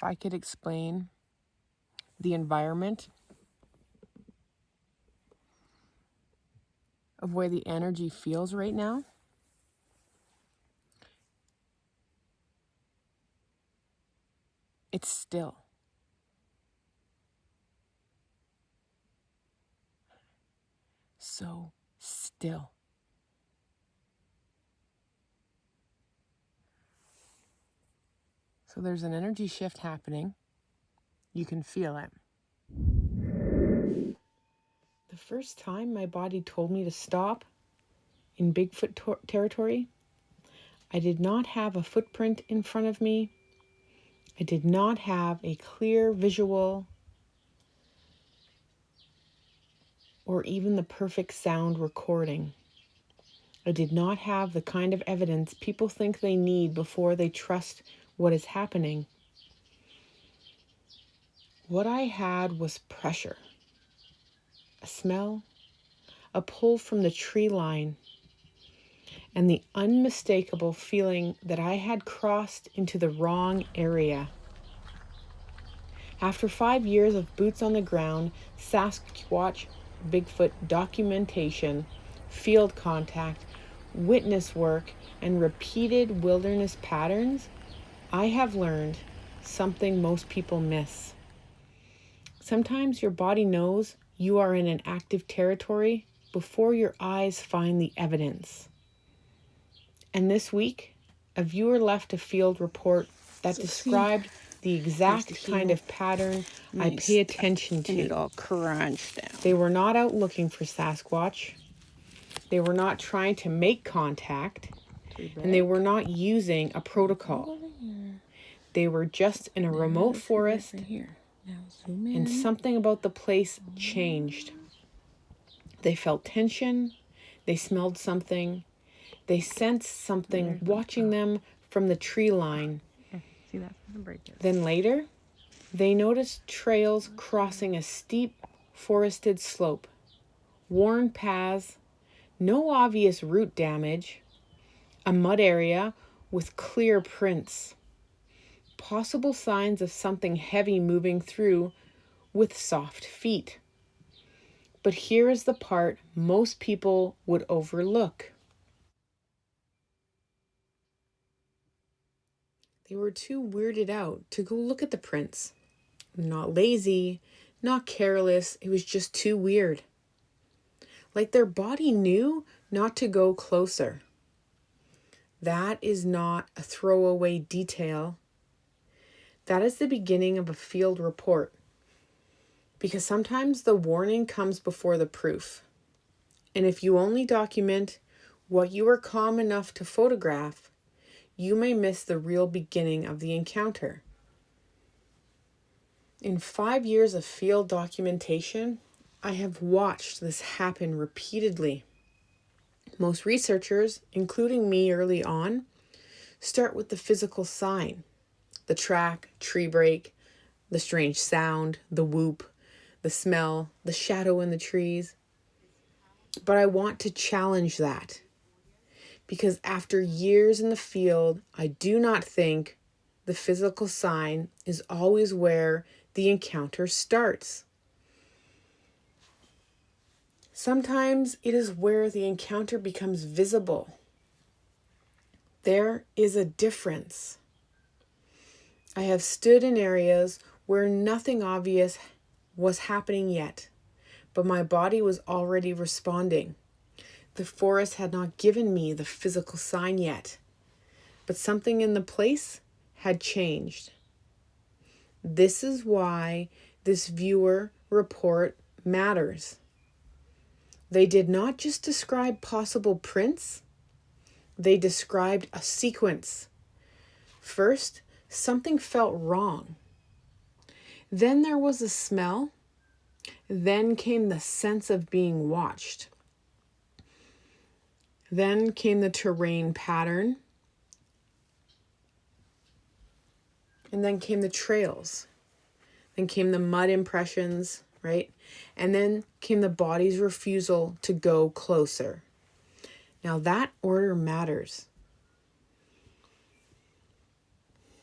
if I could explain the environment of where the energy feels right now, it's still. So still. So there's an energy shift happening. You can feel it. The first time my body told me to stop in Bigfoot territory, I did not have a footprint in front of me. I did not have a clear visual or even the perfect sound recording. I did not have the kind of evidence people think they need before they trust what is happening. What I had was pressure, a smell, a pull from the tree line, and the unmistakable feeling that I had crossed into the wrong area. After 5 years of boots on the ground, Sasquatch, Bigfoot documentation, field contact, witness work, and repeated wilderness patterns, I have learned something most people miss. Sometimes your body knows you are in an active territory before your eyes find the evidence. And this week, a viewer left a field report that described the exact kind of pattern I pay attention to. And it all crunched down. They were not out looking for Sasquatch. They were not trying to make contact. And they were not using a protocol. They were just in a remote forest, and something about the place changed. They felt tension. They smelled something. They sensed something watching them from the tree line. See, that's gonna break it. Then later, they noticed trails crossing a steep, forested slope. Worn paths, no obvious root damage, a mud area with clear prints. Possible signs of something heavy moving through with soft feet. But here is the part most people would overlook. They were too weirded out to go look at the prints. Not lazy, not careless, it was just too weird. Like their body knew not to go closer. That is not a throwaway detail. That is the beginning of a field report. Because sometimes the warning comes before the proof. And if you only document what you are calm enough to photograph, you may miss the real beginning of the encounter. In 5 years of field documentation, I have watched this happen repeatedly. Most researchers, including me early on, start with the physical sign. The track, tree break, the strange sound, the whoop, the smell, the shadow in the trees. But I want to challenge that. Because after years in the field, I do not think the physical sign is always where the encounter starts. Sometimes it is where the encounter becomes visible. There is a difference. I have stood in areas where nothing obvious was happening yet, but my body was already responding. The forest had not given me the physical sign yet, but something in the place had changed. This is why this viewer report matters. They did not just describe possible prints, they described a sequence. First, something felt wrong. Then there was a smell. Then came the sense of being watched. Then came the terrain pattern. And then came the trails. Then came the mud impressions, right? And then came the body's refusal to go closer. Now that order matters.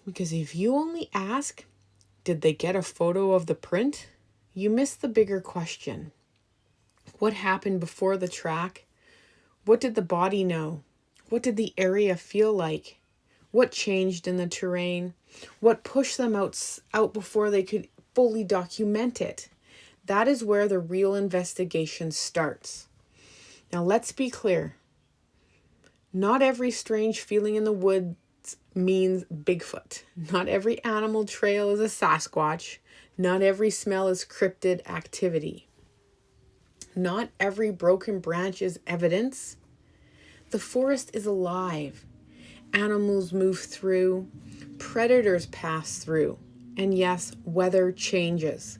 Because if you only ask did they get a photo of the print? You missed the bigger question. What happened before the track? What did the body know? What did the area feel like? What changed in the terrain? What pushed them out before they could fully document it? That is where the real investigation starts. Now let's be clear. Not every strange feeling in the woods means Bigfoot. Not every animal trail is a Sasquatch. Not every smell is cryptid activity. Not every broken branch is evidence. The forest is alive. Animals move through. Predators pass through. And yes, weather changes.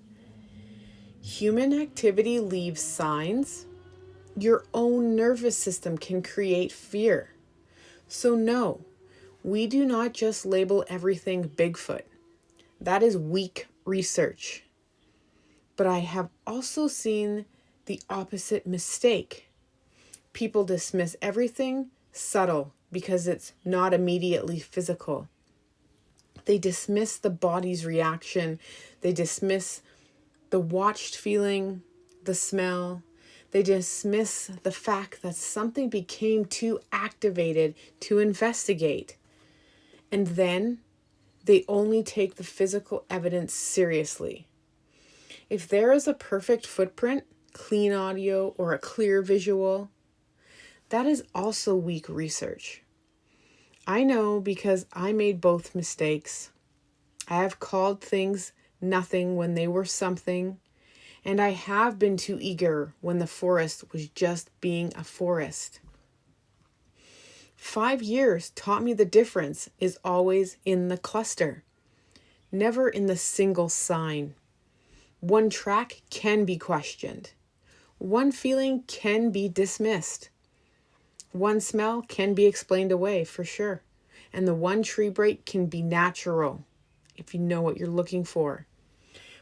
Human activity leaves signs. Your own nervous system can create fear. So no, we do not just label everything Bigfoot. That is weak research. But I have also seen the opposite mistake. People dismiss everything subtle because it's not immediately physical. They dismiss the body's reaction. They dismiss the watched feeling, the smell. They dismiss the fact that something became too activated to investigate. And then they only take the physical evidence seriously. If there is a perfect footprint, clean audio, or a clear visual, that is also weak research. I know because I made both mistakes. I have called things nothing when they were something, and I have been too eager when the forest was just being a forest. 5 years taught me the difference is always in the cluster, never in the single sign. One track can be questioned. One feeling can be dismissed. One smell can be explained away for sure. And the one tree break can be natural if you know what you're looking for.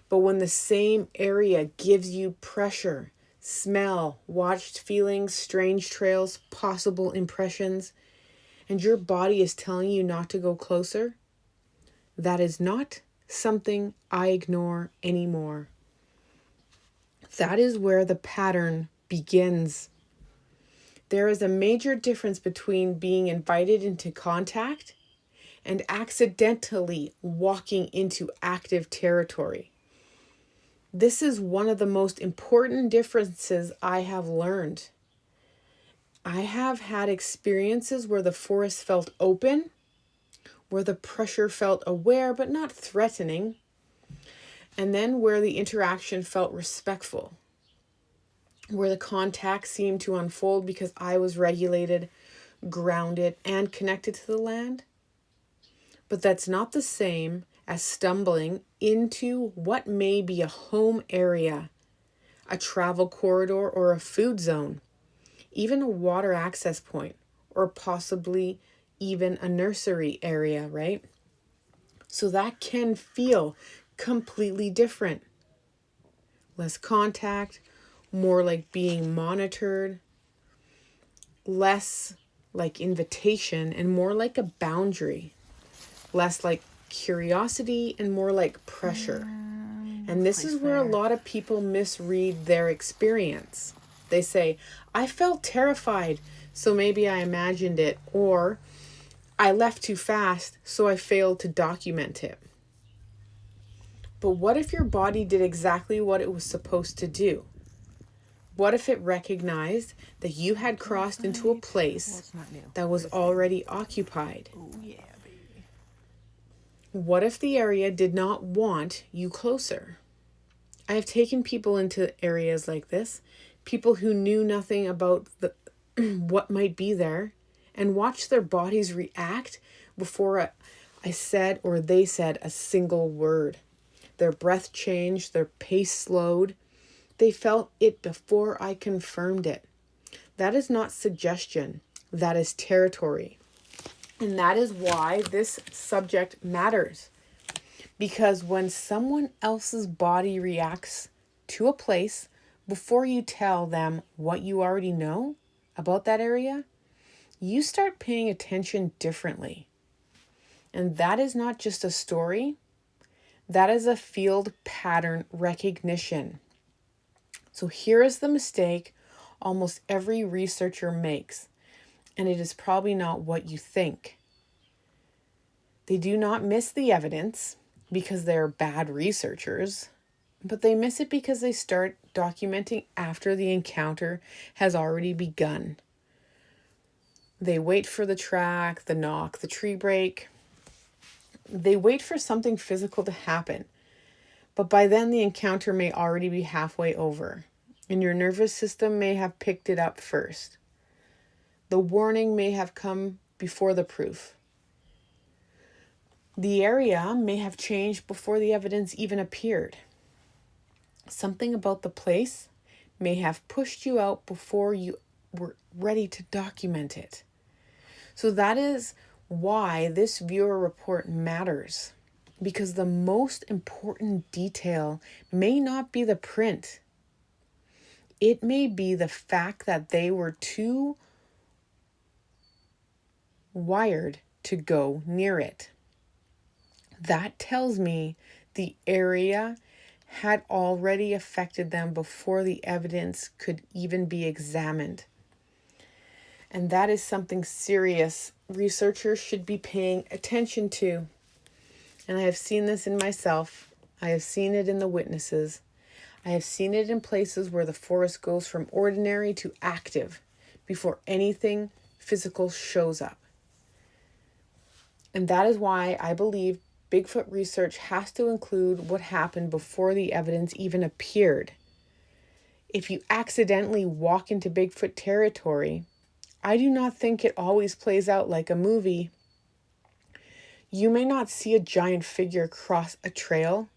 But when the same area gives you pressure, smell, watched feelings, strange trails, possible impressions, and your body is telling you not to go closer, that is not something I ignore anymore. That is where the pattern begins. There is a major difference between being invited into contact and accidentally walking into active territory. This is one of the most important differences I have learned. I have had experiences where the forest felt open, where the pressure felt aware but not threatening, and then where the interaction felt respectful, where the contact seemed to unfold because I was regulated, grounded, and connected to the land. But that's not the same as stumbling into what may be a home area, a travel corridor, or a food zone, even a water access point, or possibly even a nursery area, right? So that can feel completely different. Less contact, more like being monitored, less like invitation, and more like a boundary. Less like curiosity and more like pressure. And this is where a lot of people misread their experience. They say, I felt terrified, so maybe I imagined it, or I left too fast, so I failed to document it. But what if your body did exactly what it was supposed to do? What if it recognized that you had crossed into a place that was already occupied? Oh, yeah, baby. What if the area did not want you closer? I have taken people into areas like this, people who knew nothing about what might be there, and watched their bodies react before I said or they said a single word. Their breath changed, their pace slowed. They felt it before I confirmed it. That is not suggestion. That is territory. And that is why this subject matters. Because when someone else's body reacts to a place before you tell them what you already know about that area, you start paying attention differently. And that is not just a story. That is a field pattern recognition. So here is the mistake almost every researcher makes, and it is probably not what you think. They do not miss the evidence because they're bad researchers, but they miss it because they start documenting after the encounter has already begun. They wait for the track, the knock, the tree break. They wait for something physical to happen. But by then the encounter may already be halfway over, and your nervous system may have picked it up first. The warning may have come before the proof. The area may have changed before the evidence even appeared. Something about the place may have pushed you out before you were ready to document it. So that is why this viewer report matters, because the most important detail may not be the print. It may be the fact that they were too wired to go near it. That tells me the area had already affected them before the evidence could even be examined. And that is something serious researchers should be paying attention to. And I have seen this in myself. I have seen it in the witnesses. I have seen it in places where the forest goes from ordinary to active before anything physical shows up. And that is why I believe Bigfoot research has to include what happened before the evidence even appeared. If you accidentally walk into Bigfoot territory, I do not think it always plays out like a movie. You may not see a giant figure cross a trail.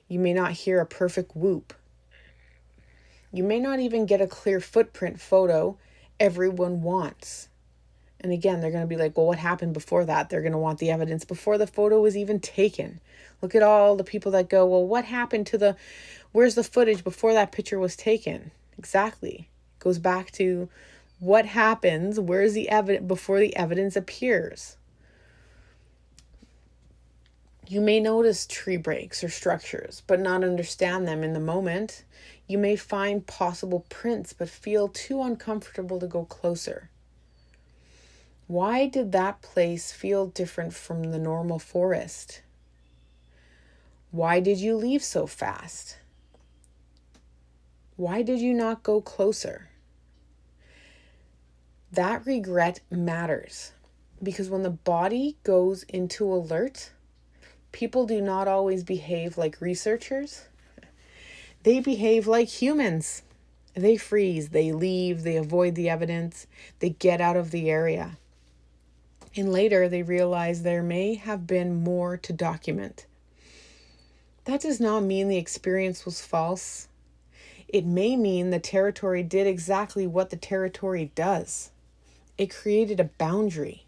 You may not hear a perfect whoop. You may not even get a clear footprint photo everyone wants. And again, they're going to be like, well, what happened before that? They're going to want the evidence before the photo was even taken. Look at all the people that go, well, what happened to where's the footage before that picture was taken? Exactly. It goes back to what happens, where's the evidence before the evidence appears. You may notice tree breaks or structures, but not understand them in the moment. You may find possible prints, but feel too uncomfortable to go closer. Why did that place feel different from the normal forest? Why did you leave so fast? Why did you not go closer? That regret matters, because when the body goes into alert, people do not always behave like researchers. They behave like humans. They freeze, they leave, they avoid the evidence, they get out of the area. And later they realize there may have been more to document. That does not mean the experience was false. It may mean the territory did exactly what the territory does. It created a boundary.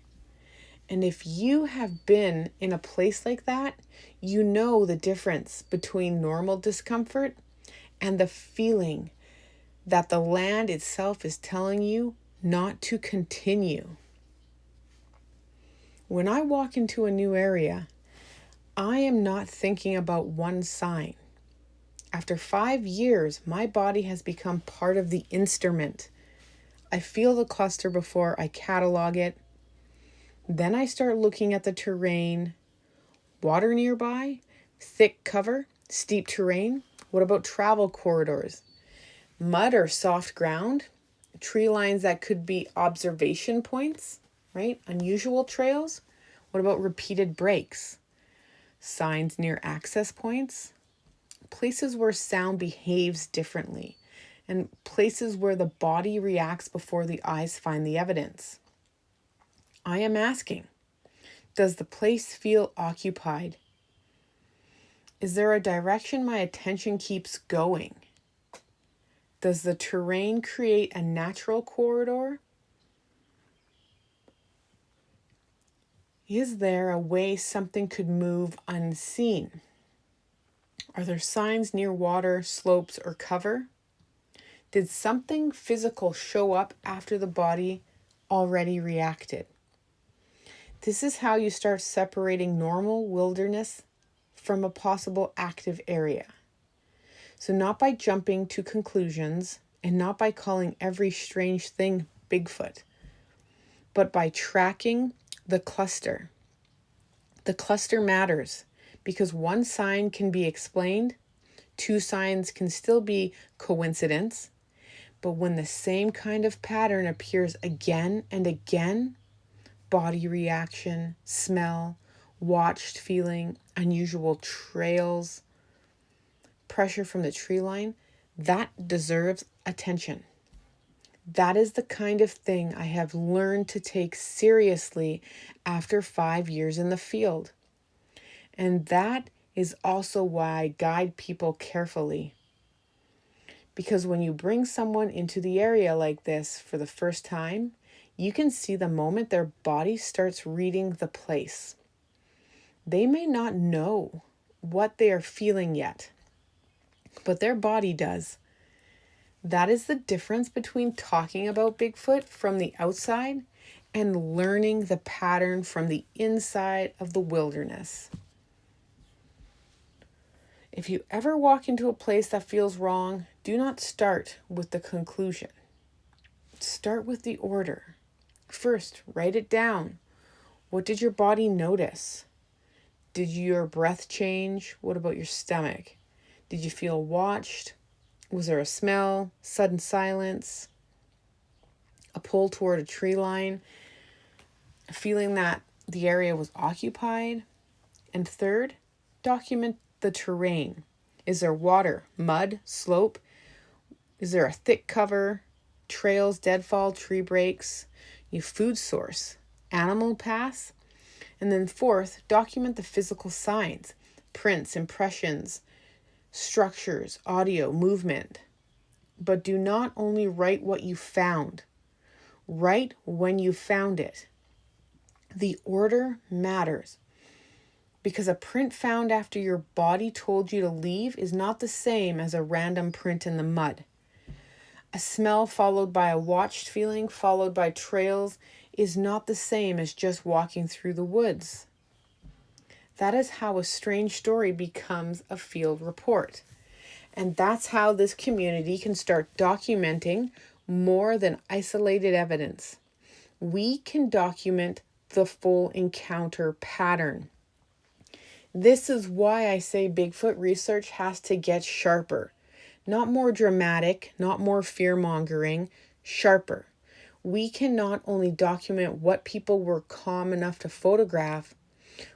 And if you have been in a place like that, you know the difference between normal discomfort and the feeling that the land itself is telling you not to continue. When I walk into a new area, I am not thinking about one sign. After 5 years, my body has become part of the instrument. I feel the cluster before I catalog it. Then I start looking at the terrain. Water nearby, thick cover, steep terrain. What about travel corridors? Mud or soft ground? Tree lines that could be observation points, right? Unusual trails. What about repeated breaks? Signs near access points? Places where sound behaves differently, and places where the body reacts before the eyes find the evidence. I am asking, does the place feel occupied? Is there a direction my attention keeps going? Does the terrain create a natural corridor? Is there a way something could move unseen? Are there signs near water, slopes, or cover? Did something physical show up after the body already reacted? This is how you start separating normal wilderness from a possible active area. So not by jumping to conclusions and not by calling every strange thing Bigfoot, but by tracking the cluster. The cluster matters because one sign can be explained, two signs can still be coincidence, but when the same kind of pattern appears again and again, body reaction, smell, watched feeling, unusual trails, pressure from the tree line, that deserves attention. That is the kind of thing I have learned to take seriously after 5 years in the field. And that is also why I guide people carefully. Because when you bring someone into the area like this for the first time, you can see the moment their body starts reading the place. They may not know what they are feeling yet, but their body does. That is the difference between talking about Bigfoot from the outside and learning the pattern from the inside of the wilderness. If you ever walk into a place that feels wrong, do not start with the conclusion. Start with the order. First, write it down. What did your body notice? Did your breath change? What about your stomach? Did you feel watched? Was there a smell, sudden silence, a pull toward a tree line, a feeling that the area was occupied? And third, document the terrain. Is there water, mud, slope? Is there a thick cover, trails, deadfall, tree breaks, your food source, animal paths? And then fourth, document the physical signs, prints, impressions, structures, audio, movement. But do not only write what you found. Write when you found it. The order matters. Because a print found after your body told you to leave is not the same as a random print in the mud. A smell followed by a watched feeling followed by trails is not the same as just walking through the woods. That is how a strange story becomes a field report. And that's how this community can start documenting more than isolated evidence. We can document the full encounter pattern. This is why I say Bigfoot research has to get sharper. Not more dramatic, not more fear-mongering, sharper. We can not only document what people were calm enough to photograph,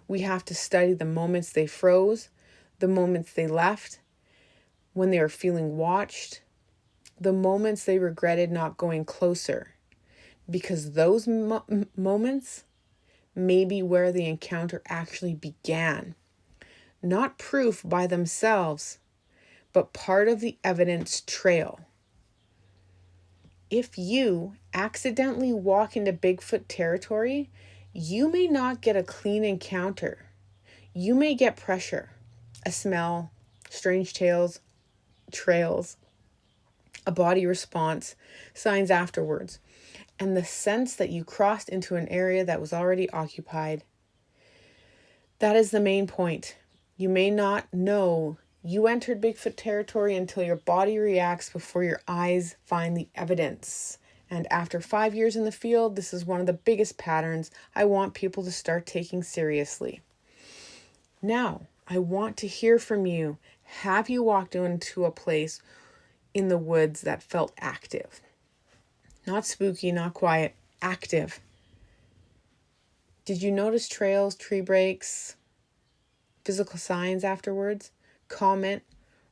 we have to study the moments they froze, the moments they left, when they were feeling watched, the moments they regretted not going closer. Because those moments may be where the encounter actually began. Not proof by themselves, but part of the evidence trail. If you accidentally walk into Bigfoot territory, you may not get a clean encounter. You may get pressure, a smell, strange trails, a body response, signs afterwards, and the sense that you crossed into an area that was already occupied. That is the main point. You may not know you entered Bigfoot territory until your body reacts before your eyes find the evidence. And after 5 years in the field, this is one of the biggest patterns I want people to start taking seriously. Now, I want to hear from you. Have you walked into a place in the woods that felt active? Not spooky, not quiet, active. Did you notice trails, tree breaks, physical signs afterwards? Comment,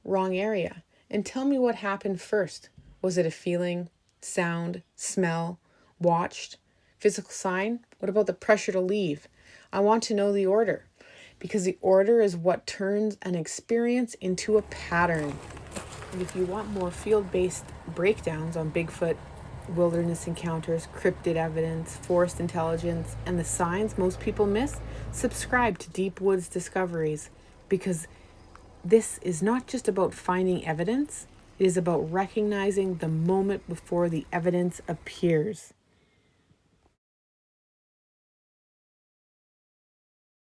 wrong area. And tell me what happened first. Was it a feeling, sound, smell, watched, physical sign? What about the pressure to leave? I want to know the order, because the order is what turns an experience into a pattern. And if you want more field-based breakdowns on Bigfoot, wilderness encounters, cryptid evidence, forest intelligence, and the signs most people miss, subscribe to Deep Woods Discoveries, because this is not just about finding evidence, it is about recognizing the moment before the evidence appears.